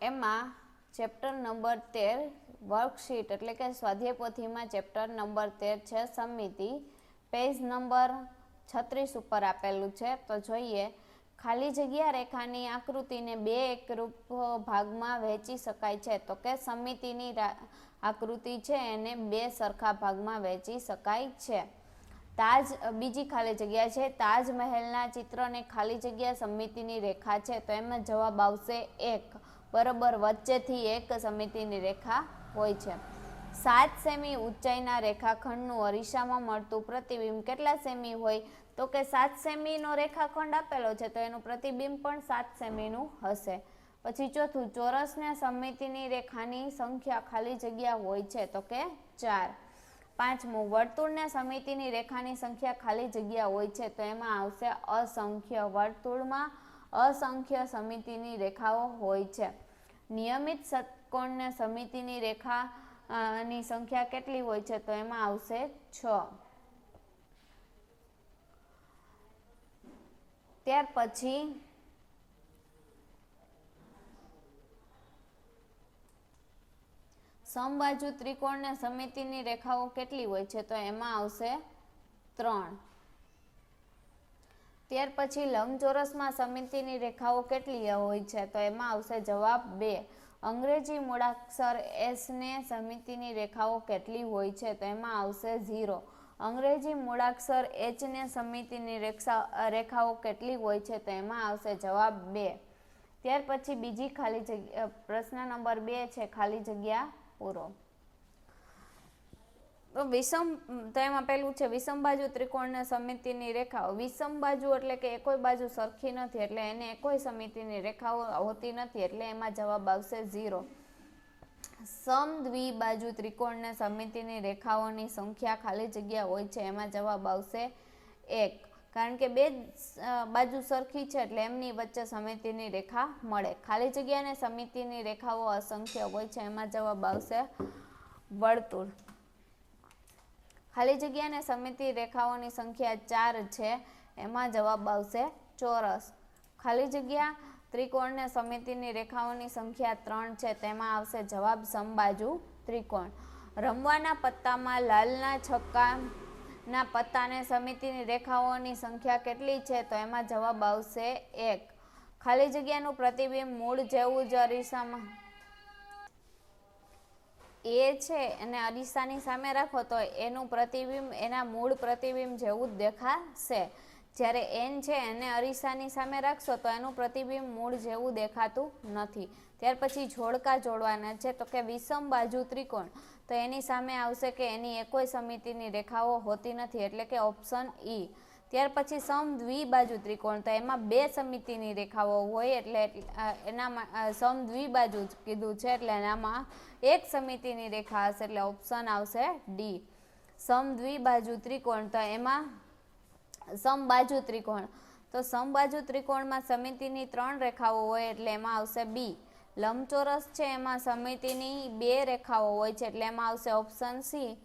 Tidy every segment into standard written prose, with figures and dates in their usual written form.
એમાં chapter number 13 worksheet એટલે કે સ્વાધ્યાય પોથીમાં ચેપ્ટર નંબર 13 છે સમિતિ, પેજ નંબર 36 ઉપર આપેલું છે. તો જોઈએ, ખાલી જગ્યા રેખાની આકૃતિને બે એકરૂપ ભાગમાં વહેંચી શકાય છે. તો કે સમિતિની આકૃતિ છે એને બે સરખા ભાગમાં વહેંચી શકાય છે. બીજી ખાલી જગ્યા છે, તાજમહેલના ચિત્રને ખાલી જગ્યા સમિતિની રેખા છે. તો એમાં જવાબ આવશે 1, બરોબર. વચ્ચેથી એક સમિતિની રેખા હોય છે. 7 સેમી ઊંચાઈના રેખાખંડનું અરીસામાં મળતું પ્રતિબિંબ કેટલા સેમી હોય? તો કે 7 સેમીનો રેખાખંડ આપેલો છે, તો એનું પ્રતિબિંબ પણ 7 સેમીનું હશે. પછી ચોથું, ચોરસને સમિતિની રેખાની સંખ્યા ખાલી જગ્યા હોય છે. તો કે 4. પાંચમું, વર્તુળને સમિતિની રેખાની સંખ્યા ખાલી જગ્યા હોય છે. તો એમાં આવશે અસંખ્ય. વર્તુળમાં અસંખ્ય સમિતિની રેખાઓ હોય છે. નિયમિત ષટકોણને સમિતિની રેખાની સંખ્યા કેટલી હોય છે? તો એમાં આવશે 6. ત્યાર પછી સમબાજુ ત્રિકોણને સમિતિની રેખાઓ કેટલી હોય છે? તો એમાં આવશે 3. ત્યાર પછી લંબચોરસમાં સમિતિની રેખાઓ કેટલી હોય છે? તો એમાં આવશે જવાબ 2. અંગ્રેજી મૂળાક્ષર એસ ને સમિતિની રેખાઓ કેટલી હોય છે? તો એમાં આવશે 0. અંગ્રેજી મૂળાક્ષર એચ ને સમિતિની રેખાઓ કેટલી હોય છે? તો એમાં આવશે જવાબ 2. ત્યાર પછી બીજી ખાલી જગ્યા, પ્રશ્ન નંબર 2 છે, ખાલી જગ્યા પૂરો. તો એમાં પેલું છે, વિષમબાજુ ત્રિકોણને સમિતિની રેખાઓ. વિષમબાજુ એટલે કે એકોય બાજુ સરખી નથી, એટલે એને એકોય સમિતિની રેખાઓ હોતી નથી, એટલે એમાં જવાબ આવશે 0. સમદ્વિબાજુ ત્રિકોણને સમિતિની રેખાઓની સંખ્યા ખાલી જગ્યા હોય છે. એમાં જવાબ આવશે 1, કારણ કે બે બાજુ સરખી છે એટલે એમની વચ્ચે સમિતિની રેખા મળે. ખાલી જગ્યાને સમિતિની રેખાઓ અસંખ્ય હોય છે. એમાં જવાબ આવશે વર્તુળ. ખાલી જગ્યાને સમિતિ રેખાઓની સંખ્યા 4 છે. એમાં જવાબ આવશે ચોરસ. ખાલી જગ્યા ત્રિકોણને સમિતિની રેખાઓની સંખ્યા 3 છે. તેમાં આવશે જવાબ સમબાજુ ત્રિકોણ. રમવાના પત્તામાં લાલના છક્કાના પત્તાને સમિતિની રેખાઓની સંખ્યા કેટલી છે? તો એમાં જવાબ આવશે 1. ખાલી જગ્યાનું પ્રતિબિંબ મૂળ જેવું જ અરીસામાં એ છે અને અરીસાની સામે રાખો તો એનું પ્રતિબિંબ એના મૂળ પ્રતિબિંબ જેવું જ દેખાશે. જ્યારે એન છે એને અરીસાની સામે રાખશો તો એનું પ્રતિબિંબ મૂળ જેવું દેખાતું નથી. ત્યાર પછી જોડકા જોડવાના છે. તો કે વિષમ બાજુ ત્રિકોણ, તો એની સામે આવશે કે એની એકોય સમિતિની રેખાઓ હોતી નથી, એટલે કે ઓપ્શન ઈ. ત્યાર પછી સમદ્વિબાજુ ત્રિકોણ, તો એમાં બે સમિતિની રેખાઓ હોય, એટલે એનામાં સમદ્વિબાજુ કીધું છે, એટલે એનામાં એક સમિતિની રેખા હશે, એટલે ઓપ્શન આવશે ડી. સમદ્વિબાજુ ત્રિકોણ, તો એમાં સમબાજુ ત્રિકોણ, તો સમબાજુ ત્રિકોણમાં સમિતિની 3 રેખાઓ હોય, એટલે એમાં આવશે બી. લંબચોરસ છે એમાં સમિતિની 2 રેખાઓ હોય છે, એટલે એમાં આવશે ઓપ્શન સી.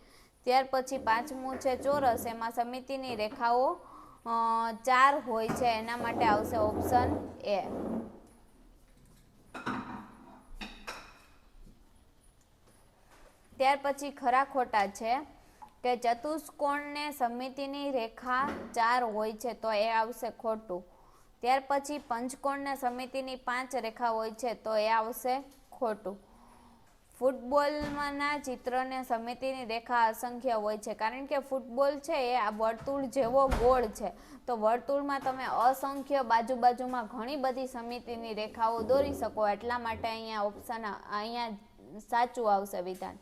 ત્યાર પછી પાંચમું છે ચોરસ, એમાં સમિતિની રેખાઓ 4 હોય છે, એના માટે આવશે ઓપ્શન એ. ત્યાર પછી ખરા ખોટા છે કે ચતુષ્કોણને સમિતિની રેખા 4 હોય છે, તો એ આવશે ખોટું. ત્યાર પછી પંચકોણને સમિતિની 5 રેખા હોય છે, તો એ આવશે ખોટું. ફૂટબોલમાંના ચિત્રને સમિતિની રેખા અસંખ્ય હોય છે, કારણ કે ફૂટબોલ છે એ આ વર્તુળ જેવો ગોળ છે, તો વર્તુળમાં તમે અસંખ્ય બાજુમાં ઘણી બધી સમિતિની રેખાઓ દોરી શકો, એટલા માટે અહીંયા સાચું આવશે વિધાન.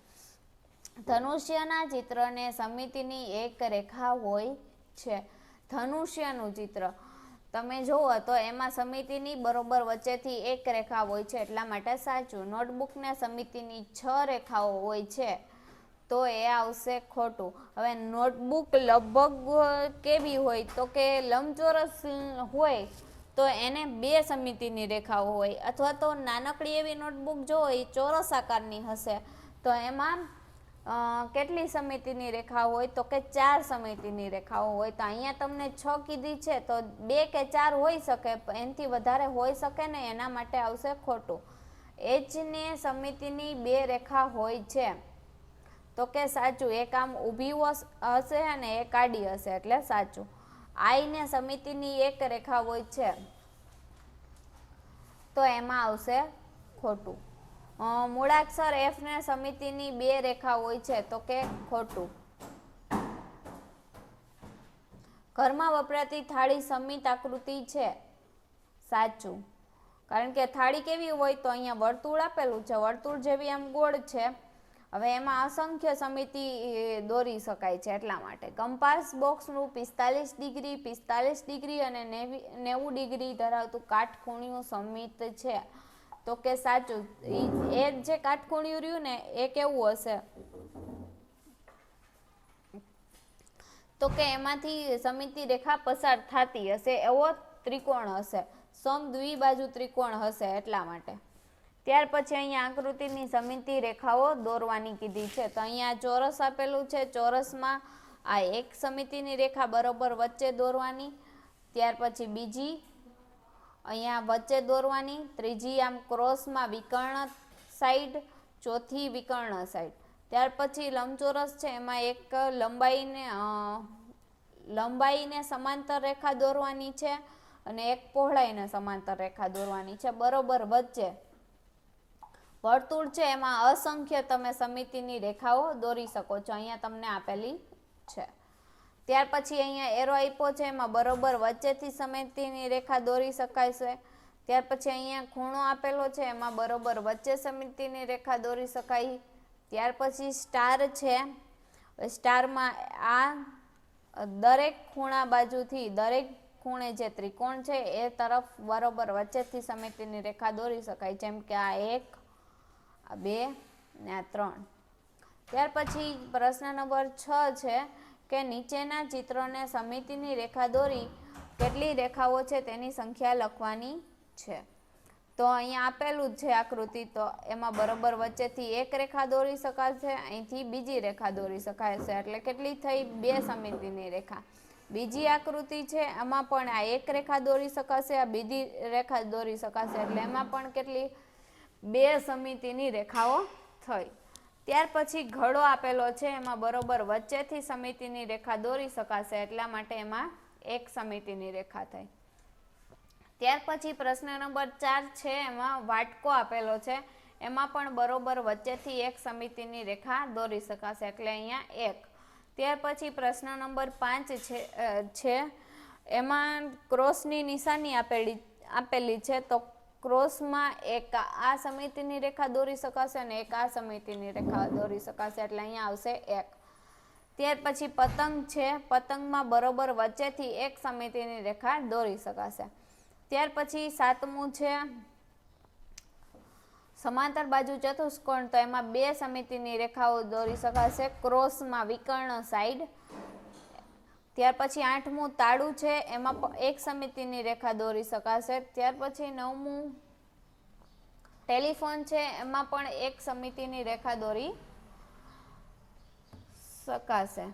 ધનુષ્યના ચિત્રને સમિતિની એક રેખા હોય છે. ધનુષ્યનું ચિત્ર તમે જુઓ તો એમાં સમિતિની બરોબર વચ્ચેથી એક રેખા હોય છે, એટલા માટે સાચું. નોટબુકને સમિતિની 6 રેખાઓ હોય છે, તો એ આવશે ખોટું. હવે નોટબુક લગભગ કેવી હોય તો કે લંબચોરસ હોય તો એને 2 સમિતિની રેખાઓ હોય, અથવા તો નાનકડી એવી નોટબુક જો હોય ચોરસ આકારની હશે, તો એમાં કેટલી સમિતિની રેખા હોય તો કે 4 સમિતિની રેખાઓ હોય. તો અહીંયા તમને 6 કીધી છે, તો 2 કે 4 હોઈ શકે, એનાથી વધારે હોઈ શકે ને, એના માટે આવશે ખોટું. એચ ને સમિતિની બે રેખા હોય છે, તો કે સાચું. એક આમ ઊભી હશે અને એક આડી હશે એટલે સાચું. આઈ ને સમિતિની એક રેખા હોય છે, તો એમાં આવશે ખોટું. મૂળાક્ષર એફ ને સમિતિની બે રેખા હોય છે, તો કે ખોટું. ઘરમાં વપરાતી થાળી સમિત આકૃતિ છે, સાચું. કારણ કે થાળી કેવી હોય તો અહીંયા વર્તુળ આપેલું છે, વર્તુળ જેવી આમ ગોળ છે. હવે એમાં અસંખ્ય સમિતિ દોરી શકાય છે એટલા માટે. કંપાસ બોક્સનું 45 ડિગ્રી અને 90 ડિગ્રી ધરાવતું કાટખૂણિયું સમિત છે, તો કે સાચું. એ જે કાટખૂણિયું રહ્યું ને એ કેવું હશે, તો કે એમાંથી સમિતિ રેખા પસાર થતી હશે એવો ત્રિકોણ હશે, સમદ્વિબાજુ ત્રિકોણ હશે એટલા માટે. ત્યાર પછી અહીંયા આકૃતિની સમિતિ રેખાઓ દોરવાની કીધી છે, તો અહીંયા ચોરસ આપેલું છે, ચોરસમાં આ એક સમિતિની રેખા બરોબર વચ્ચે દોરવાની, ત્યાર પછી બીજી અહીંયા વચ્ચે દોરવાની, ત્રીજી આમ ક્રોસમાં વિકર્ણ સાઈડ, ચોથી વિકર્ણ સાઈડ. ત્યાર પછી લંબચોરસ છે એમાં એક લંબાઈને સમાંતર રેખા દોરવાની છે અને એક પહોળાઈને સમાંતર રેખા દોરવાની છે બરોબર વચ્ચે. વર્તુળ છે એમાં અસંખ્ય તમે સમિતિની રેખાઓ દોરી શકો છો, અહીંયા તમને આપેલી છે. ત્યાર પછી અહીંયા એરો આપ્યો છે એમાં બરોબર વચ્ચેથી સમિતિની રેખા દોરી શકાય છે. ત્યાર પછી અહીંયા ખૂણો આપેલો છે એમાં બરોબર વચ્ચે સમિતિની રેખા દોરી શકાય. ત્યાર પછી સ્ટાર છે, સ્ટારમાં આ દરેક ખૂણા બાજુથી દરેક ખૂણે જે ત્રિકોણ છે એ તરફ બરોબર વચ્ચેથી સમિતિની રેખા દોરી શકાય, જેમ કે આ 1, આ 2 ને આ 3. ત્યાર પછી પ્રશ્ન નંબર 6 છે કે નીચેના ચિત્રોને સમિતિની રેખા દોરી કેટલી રેખાઓ છે તેની સંખ્યા લખવાની છે. તો અહીંયા આપેલું જ છે આકૃતિ, તો એમાં બરોબર વચ્ચેથી એક રેખા દોરી શકાશે, અહીંથી બીજી રેખા દોરી શકાશે, એટલે કેટલી થઈ? 2 સમિતિની રેખા. બીજી આકૃતિ છે એમાં પણ આ એક રેખા દોરી શકાશે, આ બીજી રેખા દોરી શકાશે, એટલે એમાં પણ કેટલી? 2 સમિતિની રેખાઓ થઈ. ત્યાર પછી ઘડો આપેલો છે એમાં બરોબર વચ્ચેથી સમિતિની રેખા દોરી શકાશે, એટલા માટે એમાં એક સમિતિની રેખા થઈ. ત્યાર પછી પ્રશ્ન નંબર 4 છે એમાં વાટકો આપેલો છે, એમાં પણ બરોબર વચ્ચેથી એક સમિતિની રેખા દોરી શકાશે, એટલે અહીંયા 1. ત્યાર પછી પ્રશ્ન નંબર 5 છે એમાં ક્રોસની નિશાની આપેલી છે, તો ક્રોસમાં એક આ સમિતિની રેખા દોરી શકાશે અને એક આ સમિતિની રેખા દોરી શકાશે, એટલે અહીંયા આવશે 1. ત્યાર પછી પતંગ છે, પતંગમાં બરોબર વચ્ચેથી એક સમિતિની રેખા દોરી શકાશે. ત્યાર પછી 7મું છે સમાંતર બાજુ ચતુષ્કોણ, તો એમાં 2 સમિતિની રેખાઓ દોરી શકાશે, ક્રોસમાં વિકર્ણ સાઈડ. ત્યાર પછી 8મું તાળું છે એમાં એક સમિતિની રેખા દોરી શકાશે. ત્યાર પછી 9મું ટેલિફોન છે એમાં પણ એક સમિતિની રેખા દોરી શકાશે.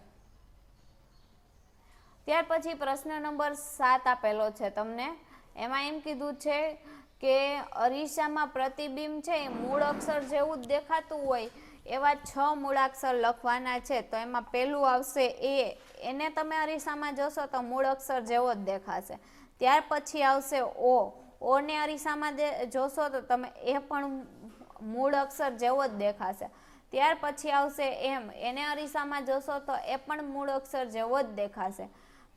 ત્યાર પછી પ્રશ્ન નંબર 7 આપેલો છે તમને, એમાં એમ કીધું છે કે અરીસામાં પ્રતિબિંબ છે એ મૂળ અક્ષર જેવું જ દેખાતું હોય એવા 6 મૂળાક્ષર લખવાના છે, તો એમાં પહેલું આવશે એ, એને તમે અરીસામાં જોશો તો મૂળ અક્ષર જેવો જ દેખાશે. ત્યાર પછી આવશે ઓ ને અરીસામાં જોશો તો તમે એ પણ મૂળ અક્ષર જેવો જ દેખાશે. ત્યાર પછી આવશે એમ, એને અરીસામાં જોશો તો એ પણ મૂળ અક્ષર જેવો જ દેખાશે.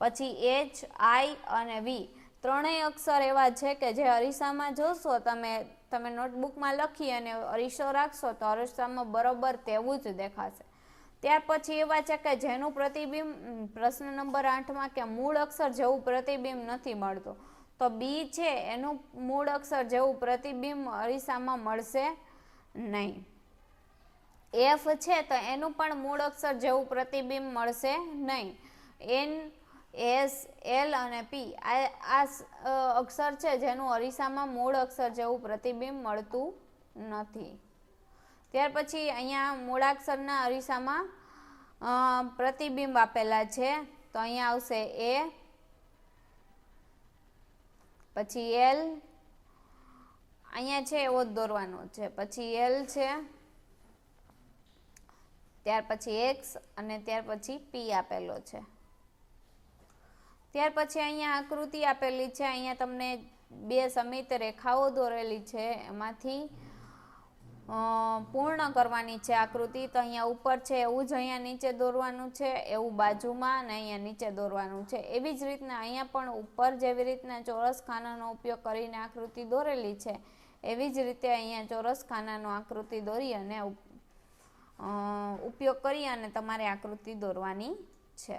પછી એચ, આઈ અને વી ત્રણેય અક્ષર એવા છે કે જે અરીસામાં જોશો તમે નોટબુકમાં લખી અને અરીસો રાખશો તો અરીસામાં બરોબર તેવું જ દેખાશે. ત્યાર પછી એવા છે કે જેનું પ્રતિબિંબ, પ્રશ્ન નંબર 8માં કે મૂળ અક્ષર જેવું પ્રતિબિંબ નથી મળતું, તો બી છે એનું મૂળ અક્ષર જેવું પ્રતિબિંબ અરીસામાં મળશે નહીં. એફ છે તો એનું પણ મૂળ અક્ષર જેવું પ્રતિબિંબ મળશે નહીં. એન, એસ, એલ અને પી આ અક્ષર છે જેનું અરીસામાં મૂળ અક્ષર જેવું પ્રતિબિંબ મળતું નથી. ત્યાર પછી અહીંયા મૂળાક્ષરના અરીસામાં પ્રતિબિંબ આપેલા છે, તો અહીંયા આવશે એ, પછી એલ, અહીંયા છે એવો જ દોરવાનો છે, પછી એલ છે, ત્યાર પછી એક્સ અને ત્યાર પછી પી આપેલો છે. ત્યાર પછી અહીંયા આકૃતિ આપેલી છે, અહીંયા તમને બે સમિત રેખાઓ દોરેલી છે, એમાંથી પૂર્ણ કરવાની છે આકૃતિ. તો અહીંયા ઉપર છે એવું જ અહીંયા નીચે દોરવાનું છે, એવું બાજુમાં અને અહીંયા નીચે દોરવાનું છે. એવી જ રીતના અહીંયા પણ ઉપર જેવી રીતના ચોરસ ખાનાનો ઉપયોગ કરીને આકૃતિ દોરેલી છે, એવી જ રીતે અહીંયા ચોરસ ખાનાનો આકૃતિ દોરી અને ઉપયોગ કરી અને તમારે આકૃતિ દોરવાની છે.